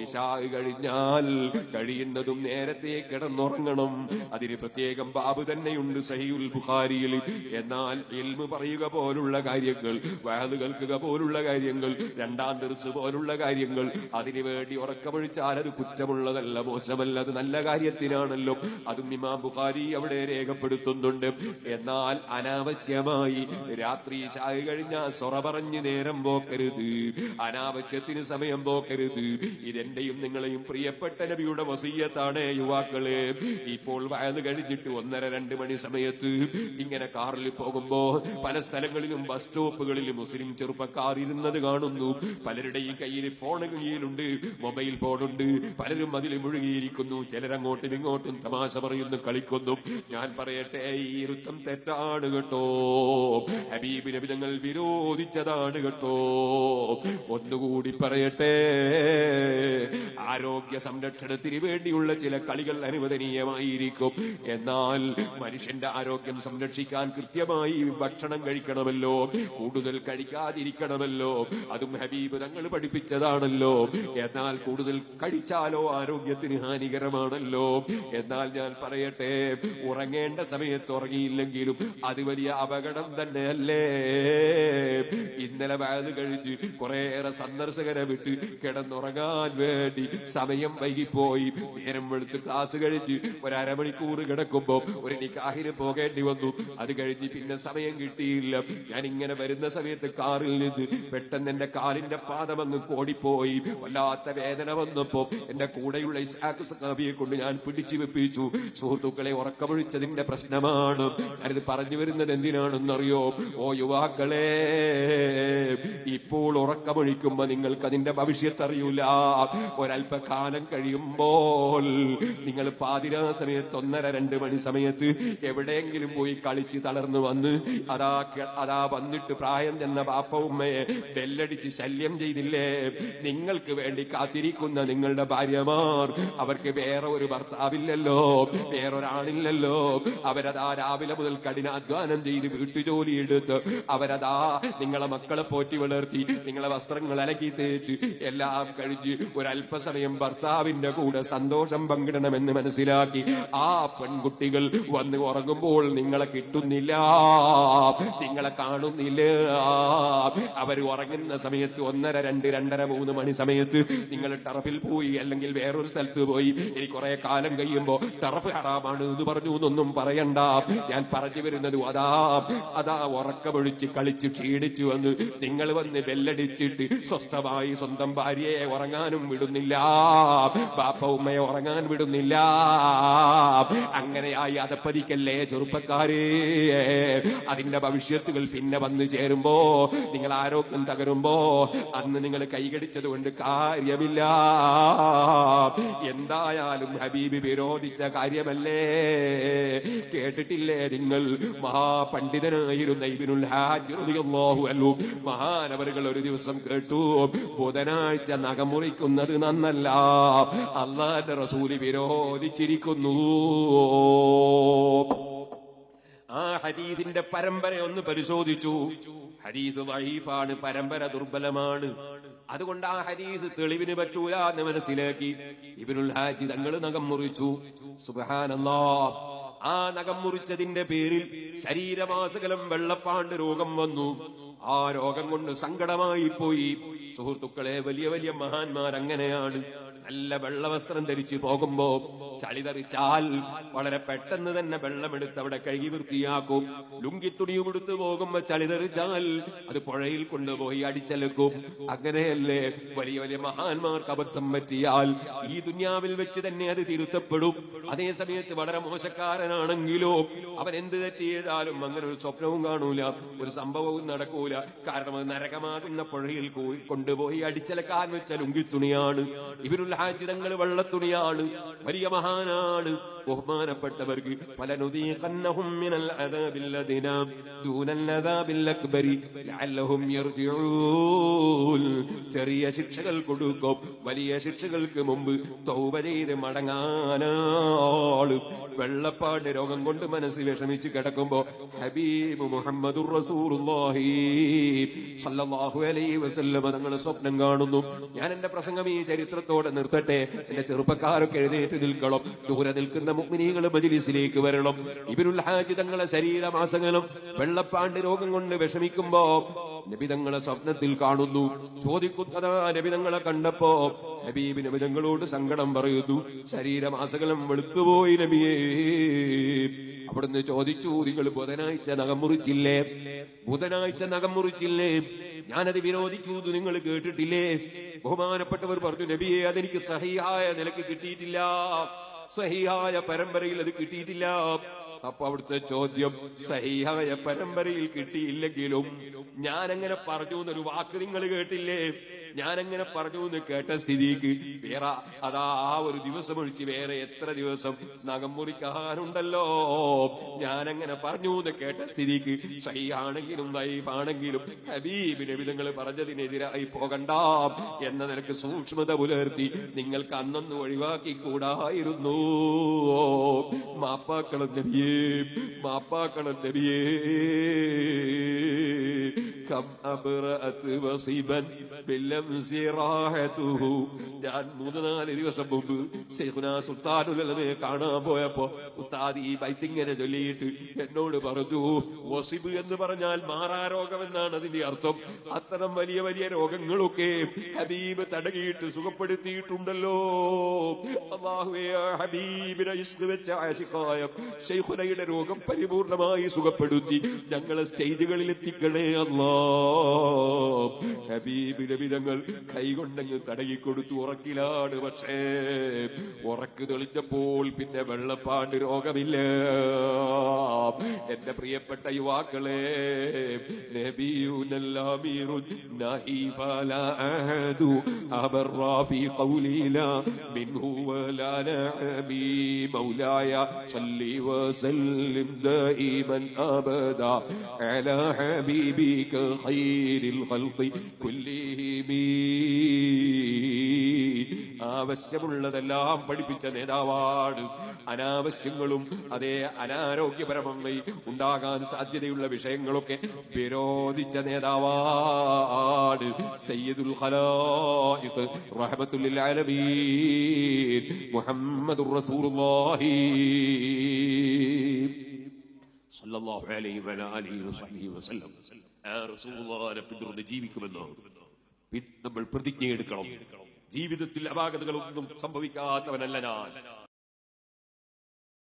ഇശാ കഴിഞ്ഞാൽ കഴിയുന്നതും നേരത്തെ കിടന്നുറങ്ങണം. അതിന് പ്രത്യേകം ബാബ് തന്നെയുണ്ട് സഹീഹുൽ ബുഖാരിയിൽ. എന്നാൽ ഇൽമു പറയുക പോലുള്ള കാര്യങ്ങൾ, വഅദ് കേൾക്കുക പോലുള്ള കാര്യങ്ങൾ, രണ്ടാം ദർസ് പോലുള്ള കാര്യങ്ങൾ, അതിനുവേണ്ടി ഉറക്കമൊഴിച്ചാൽ അത് കുറ്റമുള്ളതല്ല, മോശമല്ല, അത് നല്ല കാര്യത്തിനാണല്ലോ. അതും ഇമാം ബുഖാരി അവിടെ രേഖപ്പെടുത്തുന്നുണ്ട്. എന്നാൽ അനാവശ്യമായി രാത്രി ഇശാ കഴിഞ്ഞാൽ സൊറ പറഞ്ഞ് നേരം പോക്കരുത്, അനാവശ്യത്തിന് സമയം പോക്കരുത്. ഇതെന്റെയും നിങ്ങളെയും പ്രിയപ്പെട്ട നബിയുടെ വസിയ്യത്താണ് യുവാക്കളെ. ഇപ്പോൾ വയത് കഴിഞ്ഞിട്ട് 1:30-2 മണി സമയത്ത് ഇങ്ങനെ കാറിൽ പോകുമ്പോ പല സ്ഥലങ്ങളിലും ബസ് സ്റ്റോപ്പുകളിൽ മുസ്ലിം ചെറുപ്പക്കാർ ഇരുന്നത് കാണുന്നു. പലരുടെയും കയ്യിൽ കയ്യിലുണ്ട്, മൊബൈൽ ഫോണുണ്ട്, പലരും അതിൽ മുഴുകിയിരിക്കുന്നു. ചിലരങ്ങോട്ടും ഇങ്ങോട്ടും തമാശ പറയുന്നു, കളിക്കുന്നു. ഞാൻ പറയട്ടെ, ഈ ഇരുത്തം തെറ്റാണ് കേട്ടോ. ഹബീബ് നബി തങ്ങൾ വിരോധിച്ചതാണ് കേട്ടോ. ഒന്നുകൂടി പറയട്ടെ, ആരോഗ്യ സംരക്ഷണത്തിന് വേണ്ടിയുള്ള ചില കളികൾ അനുവദനീയമായിരിക്കും. എന്നാൽ മനുഷ്യന്റെ ആരോഗ്യം സംരക്ഷിക്കാൻ കൃത്യമായി ഭക്ഷണം കഴിക്കണമല്ലോ, കൂടുതൽ കഴിക്കാതിരിക്കണമല്ലോ. അതും ഹബീബ് തങ്ങൾ പഠിപ്പിച്ചതാണല്ലോ. എന്നാൽ കൂടുതൽ കഴിച്ചാലോ ആരോഗ്യത്തിന് ഹാനികരമാണല്ലോ. എന്നാൽ ഞാൻ പറയട്ടെ, ഉറങ്ങേണ്ട സമയത്ത് ഉറങ്ങിയില്ലെങ്കിലും അത് വലിയ അപകടം തന്നെയല്ലേ. ഇന്നലെ വയത് കഴിഞ്ഞ് കുറേയേറെ സന്ദർശകരെ വിട്ട് കിടന്നുറങ്ങാൻ വേണ്ടി സമയം വൈകിപ്പോയി. നേരം വെളുത്ത് ക്ലാസ് കഴിഞ്ഞ് 1/2 മണിക്കൂർ കിടക്കുമ്പോ ഒരു നിക്കാഹിന് പോകേണ്ടി വന്നു. അത് കഴിഞ്ഞ് പിന്നെ സമയം കിട്ടിയില്ല. ഞാൻ ഇങ്ങനെ വരുന്ന സമയത്ത് കാറിൽ നിന്ന് പെട്ടെന്ന് എന്റെ കാലിന്റെ പാദം അങ്ങ് കോടിപ്പോയി. വല്ലാത്ത വേദന വന്നപ്പോ എന്റെ കൂടെയുള്ള ഇസ്ഹാഖ് സഖാഫിയെ കൊണ്ട് ഞാൻ പിടിച്ചു വെപ്പിച്ചു. സുഹൃത്തുക്കളെ, ഉറക്കമൊഴിച്ചതിന്റെ പ്രശ്നമാണ്. ഞാനിത് പറഞ്ഞു വരുന്നത് എന്തിനാണെന്നറിയോ? ഓ യുവാക്കളെ, ഇപ്പോൾ ഉറക്കമൊഴിക്കുമ്പോ നിങ്ങൾക്ക് അതിന്റെ ഭവിഷ്യത്ത് അറിയൂല. ഒരല്പകാലം കഴിയുമ്പോൾ നിങ്ങൾ പാതിരാ സമയത്ത് 1:30-2 മണി സമയത്ത് എവിടെയെങ്കിലും പോയി കളിച്ച് തളർന്നു വന്ന് അതാ വന്നിട്ട് പ്രായം ചെന്ന ബാപ്പ ഉമ്മയെ ബെല്ലടിച്ച് ശല്യം ചെയ്തില്ലേ? നിങ്ങൾക്ക് വേണ്ടി കാത്തിരിക്കുന്ന നിങ്ങളുടെ ഭാര്യമാർ, അവർക്ക് വേറെ ഒരു ഭർത്താവില്ലല്ലോ, വേറൊരാണില്ലല്ലോ. അവരതാ രാവിലെ മുതൽ കഠിനാധ്വാനം ചെയ്ത് വീട്ടുജോലി എടുത്ത് അവരതാ നിങ്ങളെ മക്കളെ പോറ്റി വളർത്തി, നിങ്ങളെ വസ്ത്രങ്ങൾ അലക്കി തേച്ച് എല്ലാം കഴിഞ്ഞ് ഒരല്പസമയം ഭർത്താവിന്റെ കൂടെ സന്തോഷം പങ്കിടണമെന്ന് മനസ്സിലാക്കി ആ പെൺകുട്ടികൾ വന്ന് ഉറങ്ങുമ്പോൾ നിങ്ങളെ കിട്ടുന്നില്ല, നിങ്ങളെ കാണുന്നില്ല. അവർ ഉറങ്ങുന്ന സമയത്ത് 1:30, 2, 2:30, 3 മണി സമയത്ത് നിങ്ങൾ ടർഫിൽ പോയി, അല്ലെങ്കിൽ വേറൊരു സ്ഥലത്ത് പോയി. ഇനി കുറെ കാലം കഴിയുമ്പോ ടർഫ് ഹറാമാണ് എന്ന് പറഞ്ഞു എന്നൊന്നും പറയണ്ട. ഞാൻ പറഞ്ഞു വരുന്നത് അതാ ഉറക്കമൊഴിച്ച് കളിച്ച് ക്ഷീണിച്ചു വന്ന് നിങ്ങൾ വന്ന് ബെല്ലടിച്ചിട്ട് സ്വസ്ഥമായി സ്വന്തം ഭാര്യയെ ഉറങ്ങാനും വിടുന്നില്ല, ബാപ്പ ഉമ്മയെ ഉറങ്ങാൻ വിടുന്നില്ല. അങ്ങനെയായി അതപ്പതിക്കല്ലേ ചെറുപ്പക്കാരെ. അതിന്റെ ഭവിഷ്യത്തുകൾ പിന്നെ വന്നു ചേരുമ്പോ, നിങ്ങൾ ആരോഗ്യം തകരുമ്പോ അന്ന് നിങ്ങൾ കൈകടിച്ചത് കൊണ്ട് കാര്യമില്ല. എന്തായാലും ഹബീബ് വിരോധിച്ച കാര്യമല്ലേ. കേട്ടിട്ടില്ലേ നിങ്ങൾ? മഹാപണ്ഡിതനായിരുന്ന ഇബ്നുൽ ഹാജ് റളിയല്ലാഹു അൻഹു മഹാനവറുകൾ ഒരു ദിവസം കേട്ടു, ബുധനാഴ്ച നഖം മുറിക്കുന്നത് നന്നല്ല, അല്ലാഹുവിന്റെ റസൂല് വിരോധിച്ചിരിക്കുന്നു. ആ ഹദീസിന്റെ പരമ്പര ഒന്ന് പരിശോധിച്ചു. ഹദീസ് ദഈഫാണ്, പരമ്പര ദുർബലമാണ്. അതുകൊണ്ട് ആ ഹദീസ് തെളിവിന് പറ്റൂല എന്ന് മനസ്സിലാക്കി ഇബ്നുൽ ഹാജി തങ്ങൾ നഖം മുറിച്ചു. സുബ്ഹാനല്ലാഹ്. ആ നഖം മുറിച്ചതിന്റെ പേരിൽ ശരീരമാസകലം വെള്ളപ്പാണ്ട് രോഗം വന്നു. ആ രോഗം കൊണ്ട് സങ്കടമായി പോയി. സുഹൃത്തുക്കളെ, വലിയ വലിയ മഹാന്മാർ അങ്ങനെയാണ്. നല്ല വെള്ളവസ്ത്രം ധരിച്ചു പോകുമ്പോ ചളി തെറിച്ചാൽ വളരെ പെട്ടെന്ന് തന്നെ വെള്ളമെടുത്ത് അവിടെ കഴുകി വൃത്തിയാക്കും. ലുങ്കിത്തുണിയും എടുത്ത് പോകുമ്പോ ചളി തെറിച്ചാൽ അത് പുഴയിൽ കൊണ്ടുപോയി അടിച്ചലക്കും. അങ്ങനെയല്ലേ വലിയ വലിയ മഹാന്മാർക്ക് അബദ്ധം പറ്റിയാൽ ഈ ദുനിയാവിൽ വെച്ച് തന്നെ അത് തിരുത്തപ്പെടും. അതേ സമയത്ത് വളരെ മോശക്കാരനാണെങ്കിലോ അവൻ എന്ത് തെറ്റ് ചെയ്താലും അങ്ങനെ ഒരു സ്വപ്നവും കാണൂല, ഒരു സംഭവവും നടക്കൂല. കാരണം അത് നരകമാകുന്ന പുഴയിൽ കൊണ്ടുപോയി അടിച്ചലക്കാൻ വെച്ച ലുങ്കിത്തുണിയാണ്. ഇബ്നുൽ ഹാജി തങ്ങൾ വെള്ളത്തുണിയാണ്, വലിയ മഹാനാണ്. ബഹുമാനപ്പെട്ടവർക്ക് ഫലനുദീഖന്നഹും മിനൽ അദാബിൽ അദ്നാ ദൂനൽ അദാബിൽ അക്ബരി ലഅല്ലഹും യർജിഊൻ. ചെറിയ ശിക്ഷകൾ കൊടുക്കും, വലിയ ശിക്ഷകൾക്ക് മുമ്പ് തൗബ ചെയ്ത് മടങ്ങാനാണ്. വെള്ളപ്പാട് രോഗം കൊണ്ട് മനസ്സ് വിഷമിച്ച് കിടക്കുമ്പോ ഹബീബ് മുഹമ്മദുർ റസൂലുള്ളാഹി സ്വല്ലല്ലാഹു അലൈഹി വസല്ലം തങ്ങൾ സ്വപ്നം കാണുന്നു. ഞാൻ എന്റെ പ്രസംഗം ഈ ചരിത്രത്തോടെ നിർത്തട്ടെ. എന്റെ ചെറുപ്പക്കാരൊക്കെ എഴുന്നേറ്റ് നിൽക്കണം. ദൂരെ നിൽക്കുന്ന മുഅ്മിനീകൾ മജ്ലിസിലേക്ക് വരണം. ഇബ്നുൽ ഹാജ് തങ്ങളെ ശരീരമാസകലം വെള്ളപ്പാണ്ട് രോഗം കൊണ്ട് വിഷമിക്കുമ്പോ നബി തങ്ങളെ സ്വപ്നത്തിൽ കാണുന്നു. ചോദിക്കുന്നതാ നബി തങ്ങളെ കണ്ടപ്പോ ഹബീബ് നബി തങ്ങളോട് സങ്കടം പറയുന്നു. ശരീരമാസകലം വെളുത്തുപോയി നബിയേ. അവിടുന്ന് ചോദിച്ചു, നിങ്ങൾ ബുധനാഴ്ച നഖം മുറിച്ചില്ലേ? ബുധനാഴ്ച നഖം മുറിച്ചില്ലേ? ഞാനത് വിരോധിച്ചു, നിങ്ങൾ കേട്ടിട്ടില്ലേ? ബഹുമാനപ്പെട്ടവർ പറഞ്ഞു, നബിയെ അതെനിക്ക് സഹിഹായ നിലക്ക് കിട്ടിയിട്ടില്ല, സഹിഹായ പരമ്പരയിൽ അത് കിട്ടിയിട്ടില്ല. അപ്പൊ അവിടുത്തെ ചോദ്യം, സഹിഹായ പരമ്പരയിൽ കിട്ടിയില്ലെങ്കിലും ഞാനങ്ങനെ പറഞ്ഞു എന്നൊരു വാക്ക് നിങ്ങൾ കേട്ടില്ലേ? ഞാനങ്ങനെ പറഞ്ഞു എന്ന് കേട്ട സ്ഥിതിക്ക് വേറെ അതാ ആ ഒരു ദിവസം ഒഴിച്ച് വേറെ എത്ര ദിവസം നഖം മുറിക്കാനുണ്ടല്ലോ? ഞാനങ്ങനെ പറഞ്ഞു എന്ന് കേട്ട സ്ഥിതിക്ക് സഹിയാണെങ്കിലും ദൈവാണെങ്കിലും ഹബീബ് നബി നിങ്ങൾ പറഞ്ഞതിനെതിരായി പോകണ്ട എന്ന നിലക്ക് സൂക്ഷ്മത പുലർത്തി നിങ്ങൾക്ക് അന്നൊന്ന് ഒഴിവാക്കി കൂടായിരുന്നു. മാപ്പാക്കണം നബിയേ, മാപ്പാക്കണം നബിയേ. കം അബ്റഅത് വസിബൻ ബില്ലംസി റാഹതുഹു. ഞാൻ 3-4 ദിവസം മുമ്പ് ശൈഖുനാ സുൽത്താനുൽ ഉലമയെ കാണാൻ പോയപ്പോ ഉസ്താദ് ഈ ബൈത്ത് ഇങ്ങനെ ചൊല്ലിയിട്ട് എന്നോട് പറഞ്ഞു, വസിബ് എന്ന് പറഞ്ഞാൽ മാറാരോഗം എന്നാണ് അതിന്റെ അർത്ഥം. അത്തരം വലിയ വലിയ രോഗങ്ങളൊക്കെ ഹബീബ് തടകിയിട്ട് സുഖപ്പെടുത്തിയിട്ടുണ്ടല്ലോ. അല്ലാഹുവേ, ഹബീബിനെ ഇഷ്ക് വെച്ച ആശിഖായ ശൈഖുനയുടെ രോഗം പരിപൂർണമായി സുഖപ്പെടുത്തി ഞങ്ങളെ സ്റ്റേജുകളിൽ എത്തിക്കണേ അല്ലാഹ്. ഹബീബ് നബി തങ്ങൾ കൈകൊണ്ടങ്ങ് തടകിക്കൊടുത്തു. ഉറക്കിലാണ്, പക്ഷേ ഉറക്ക് തെളിഞ്ഞപ്പോൾ പിന്നെ വെള്ളപ്പാണ്ട് രോഗമില്ല. എന്റെ പ്രിയപ്പെട്ട യുവാക്കളെ, നബിയുനൽ അമീറുൻ നഹീഫല അഹദു അബറാഫി ഖൗലില മിൻഹു വലാ നബി മൗലായ സല്ലി വസല്ലിം ദായിമൻ അബദാ അലാ ഹബീബിക ഖൈറിൽ ഖൽഖി കുല്ലിഹിം. ആവശ്യമുള്ളതെല്ലാം പഠിപ്പിച്ച നേതാവാണ്. അനാവശ്യങ്ങളും അതേ അനാരോഗ്യപരമായി ഉണ്ടാകാൻ സാധ്യതയുള്ള വിഷയങ്ങളൊക്കെ വിരോധിച്ച നേതാവാണ്. സയ്യിദുൽ ഖലായിഖ് റഹ്മത്തുൽ ലിൽ ആലമീൻ മുഹമ്മദുർ റസൂലുള്ളാഹി സല്ലല്ലാഹു അലൈഹി വഅലിഹി വസല്ലി വസല്ലം. ആ റസൂലുള്ളാഹിനെ പിന്തുടർന്ന് ജീവിക്കുമെന്ന് നമ്മൾ പ്രതിജ്ഞയെടുക്കണം. ജീവിതത്തിൽ അപാകതകളൊന്നും സംഭവിക്കാത്തവനല്ല ഞാൻ.